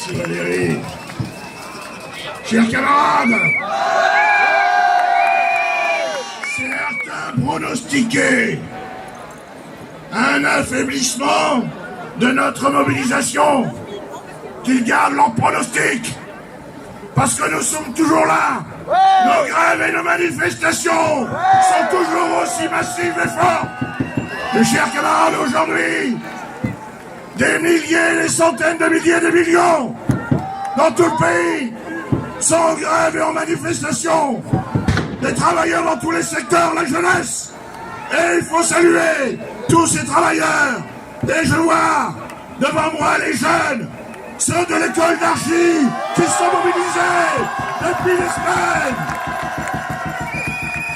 Merci Valérie. Chers camarades, certains pronostiquaient un affaiblissement de notre mobilisation, qu'ils gardent leur pronostic, parce que nous sommes toujours là. Nos grèves et nos manifestations sont toujours aussi massives et fortes. Mes chers camarades, aujourd'hui, des milliers, des centaines de milliers, des millions, dans tout le pays, sont en grève et en manifestation. Des travailleurs dans tous les secteurs, la jeunesse. Et il faut saluer tous ces travailleurs. Et je vois devant moi les jeunes, ceux de l'école d'archi, qui sont mobilisés depuis des semaines.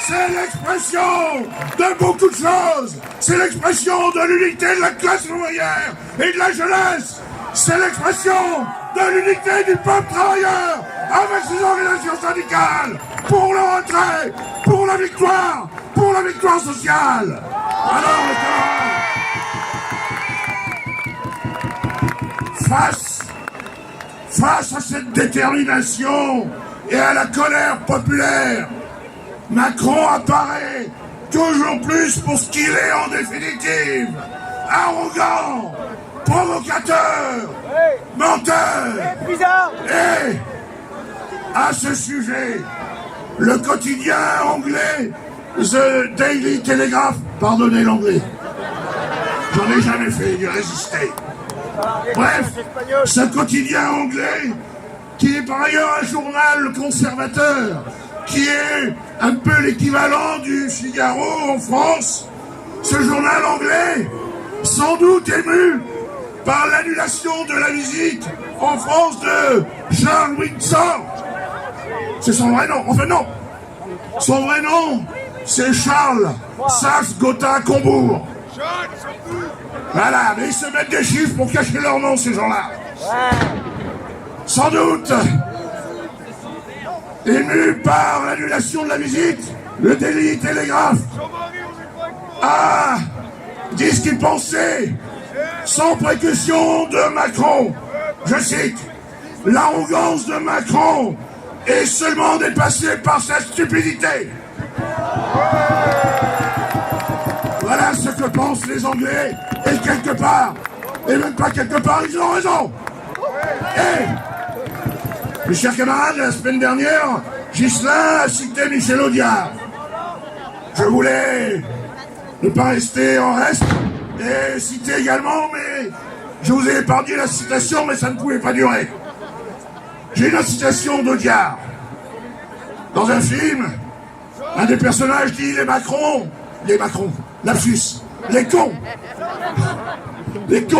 C'est l'expression de beaucoup de choses. C'est l'expression de l'unité de la classe ouvrière et de la jeunesse. C'est l'expression de l'unité du peuple travailleur avec ses organisations syndicales pour le retrait, pour la victoire sociale. Alors, les camarades, face à cette détermination et à la colère populaire, Macron apparaît toujours plus pour ce qu'il est en définitive. Arrogant, provocateur, menteur. Et à ce sujet, le quotidien anglais, The Daily Telegraph, pardonnez l'anglais, j'en ai jamais fait, j'ai résisté. Bref, ce quotidien anglais, qui est par ailleurs un journal conservateur, qui est un peu l'équivalent du Figaro en France, ce journal anglais, sans doute ému par l'annulation de la visite en France de Charles Windsor. C'est son vrai nom. Enfin non, son vrai nom, c'est Charles Saxe-Gotha-Combourg. Voilà, mais ils se mettent des chiffres pour cacher leur nom, ces gens-là. Sans doute, ému par l'annulation de la visite, le Daily Telegraph a dit ce qu'il pensait, sans précaution, de Macron. Je cite, « L'arrogance de Macron est seulement dépassée par sa stupidité. » Voilà ce que pensent les Anglais, et quelque part, et même pas quelque part, ils ont raison. Et, mes chers camarades, la semaine dernière, Ghislain a cité Michel Audiard. Je voulais ne pas rester en reste et citer également, mais je vous ai épargné la citation, mais ça ne pouvait pas durer. J'ai une citation d'Audiard. Dans un film, un des personnages dit les Macron, lapsus, les cons,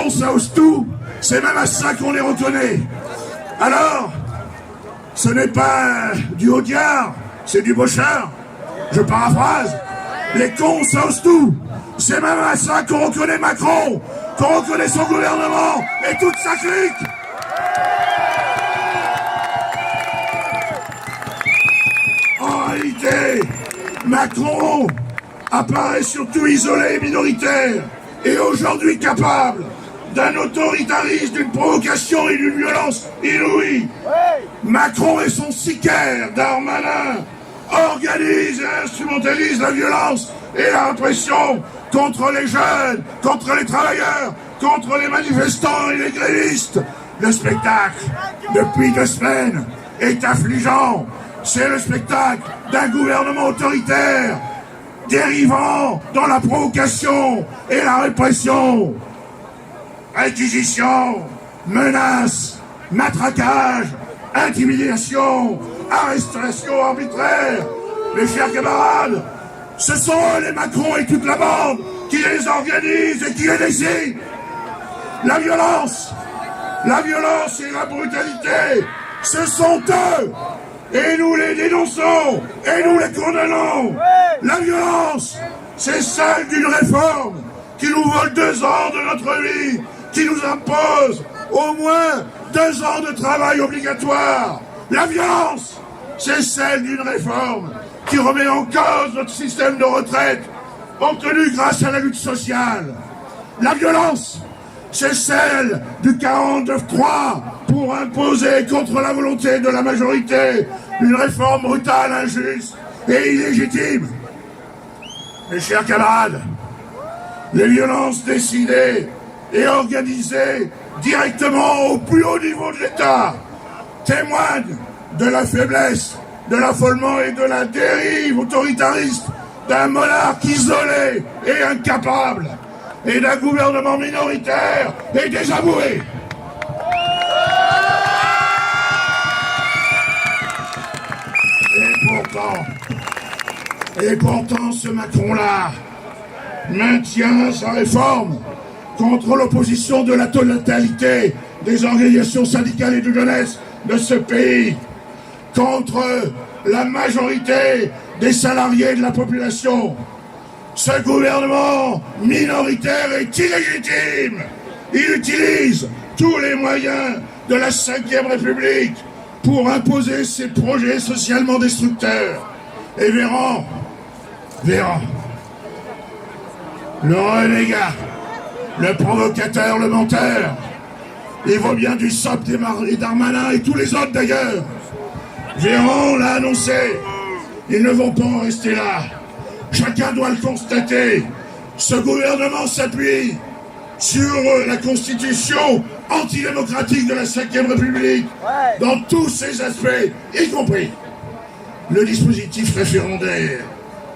ça ose tout, c'est même à ça qu'on les reconnaît. Alors, ce n'est pas du Audiard, c'est du Bochard, je paraphrase, les cons ça ose tout, c'est même à ça qu'on reconnaît Macron, qu'on reconnaît son gouvernement et toute sa clique. En réalité, Macron apparaît surtout isolé et minoritaire, et aujourd'hui capable d'un autoritarisme, d'une provocation et d'une violence inouïe. Macron et son sicaire, Darmanin, organisent et instrumentalisent la violence et la répression contre les jeunes, contre les travailleurs, contre les manifestants et les grévistes. Le spectacle, depuis 2 semaines, est affligeant. C'est le spectacle d'un gouvernement autoritaire, dérivant dans la provocation et la répression. Réquisition, menaces, matraquage, intimidation, arrestation arbitraire. Mes chers camarades, ce sont eux, les Macron et toute la bande, qui les organisent et qui les décident. La violence et la brutalité, ce sont eux. Et nous les dénonçons, et nous les condamnons. La violence, c'est celle d'une réforme qui nous vole 2 ans de notre vie, qui nous impose au moins 2 ans de travail obligatoire. La violence, c'est celle d'une réforme qui remet en cause notre système de retraite, obtenu grâce à la lutte sociale. La violence, c'est celle du 49.3 pour imposer contre la volonté de la majorité une réforme brutale, injuste et illégitime. Mes chers camarades, les violences décidées et organisées directement au plus haut niveau de l'État témoignent de la faiblesse, de l'affolement et de la dérive autoritariste d'un monarque isolé et incapable, et d'un gouvernement minoritaire et désavoué. Et pourtant, ce Macron-là maintient sa réforme contre l'opposition de la totalité des organisations syndicales et de jeunesse de ce pays, contre la majorité des salariés de la population. Ce gouvernement minoritaire est illégitime. Il utilise tous les moyens de la Ve République pour imposer ses projets socialement destructeurs. Et Véran, le renégat, le provocateur, le menteur, il vaut bien du SOP, des Darmanin et tous les autres d'ailleurs. Véran l'a annoncé, ils ne vont pas en rester là. Chacun doit le constater. Ce gouvernement s'appuie sur la constitution antidémocratique de la Ve République, dans tous ses aspects, y compris le dispositif référendaire.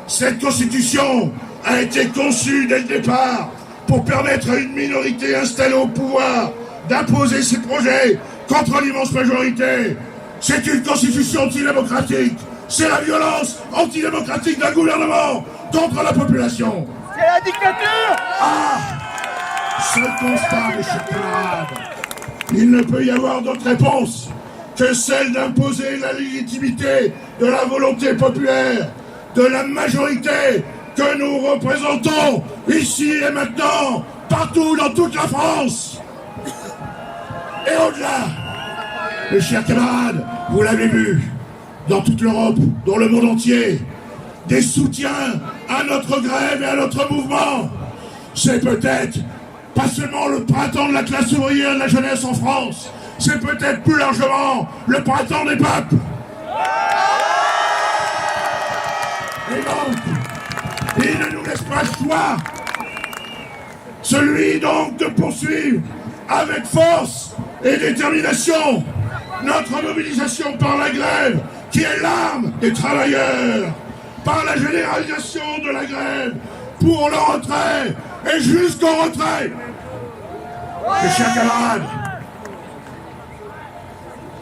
Cette constitution a été conçue dès le départ pour permettre à une minorité installée au pouvoir d'imposer ses projets contre l'immense majorité. C'est une constitution antidémocratique. C'est la violence antidémocratique d'un gouvernement contre la population. C'est la dictature. Ce constat, mes chers camarades, il ne peut y avoir d'autre réponse que celle d'imposer la légitimité de la volonté populaire, de la majorité que nous représentons ici et maintenant, partout dans toute la France. Et au-delà, mes chers camarades, vous l'avez vu, dans toute l'Europe, dans le monde entier, des soutiens à notre grève et à notre mouvement. C'est peut-être pas seulement le printemps de la classe ouvrière et de la jeunesse en France, c'est peut-être plus largement le printemps des peuples. Et donc, il ne nous laisse pas le choix, celui donc de poursuivre avec force et détermination notre mobilisation par la grève, qui est l'arme des travailleurs, par la généralisation de la grève, pour le retrait et jusqu'au retrait. Mes chers camarades,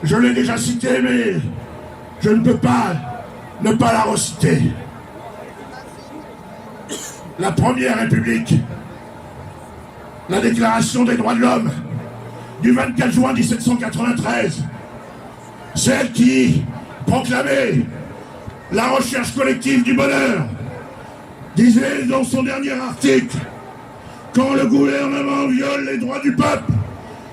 je l'ai déjà cité, mais je ne peux pas ne pas la reciter. La Première République, la Déclaration des droits de l'homme du 24 juin 1793, celle qui proclamait la recherche collective du bonheur, disait dans son dernier article: quand le gouvernement viole les droits du peuple,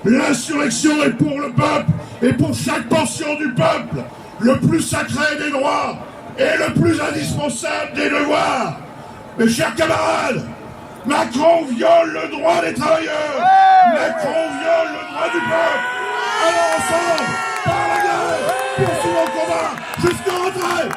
l'insurrection est pour le peuple et pour chaque portion du peuple le plus sacré des droits et le plus indispensable des devoirs. Mes chers camarades, Macron viole le droit des travailleurs, Macron viole le droit du peuple. Alors ensemble, par la gueule, poursuivons le combat jusqu'au retrait.